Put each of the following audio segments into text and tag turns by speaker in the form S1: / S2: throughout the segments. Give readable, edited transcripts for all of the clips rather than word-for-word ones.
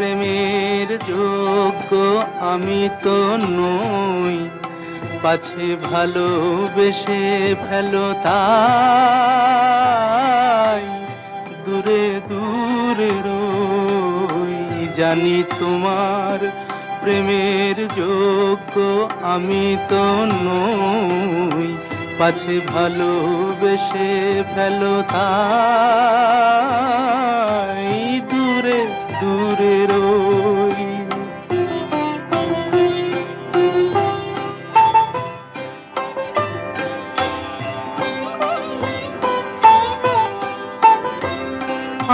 S1: প্রেমের যোগ্য আমি তো নই, পাছে ভালোবেসে ফেলো তাই দূরে দূরে রই। জানি তোমার প্রেমের যোগ্য আমি তো নই, পাছে ভালোবেসে ফেলো তাই দূরে দূরে রই।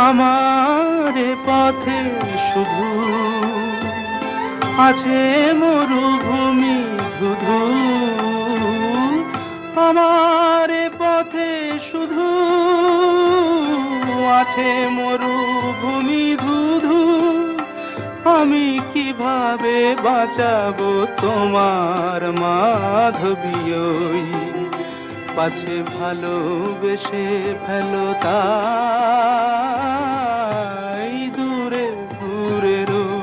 S1: আমার পথে শুধু আছে মরুভূমি ধুধু, আমার পথে শুধু আছে মরুভূমি ধুধু। আমি কিভাবে বাঁচাবো তোমার মাধবী ওই, পাছে ভালোবেসে ফেলো তাই দূরে দূরে রই।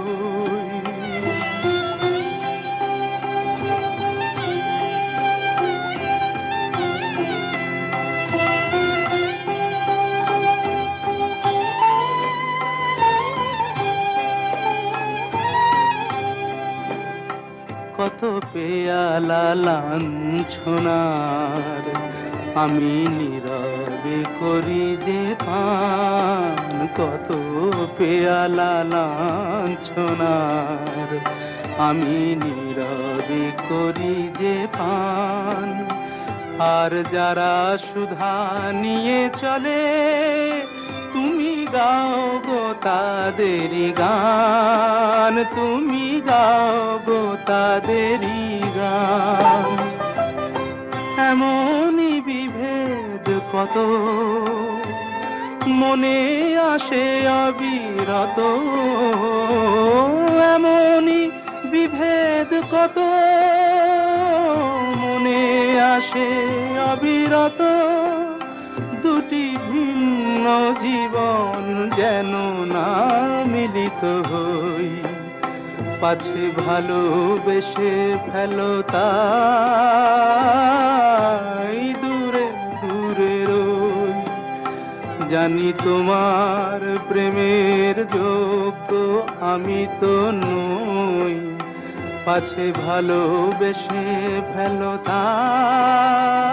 S1: কত পেয়ালা লাঞ্ছনার আমি নীরবে করি যে পান, কত পেয়ালা লাঞ্ছনার আমি নীরবে করি যে পান। আর যারা সুধা নিয়ে চলে তুমি গাও গো তাদেরই গান, তুমি গাও গো তাদেরই গান। এমনই বিভেদ কত মনে আসে অবিরত, এমনই বিভেদ কত মনে আসে অবিরত। দুটি ভিন্ন জীবন যেন না মিলিত হই, পাছে ভালোবেসে ফেলো তাই দূরে দূরে রই। জানি তোমার প্রেমের যোগ্য আমি তো নই, পাছে ভালোবেসে ফেলো তাই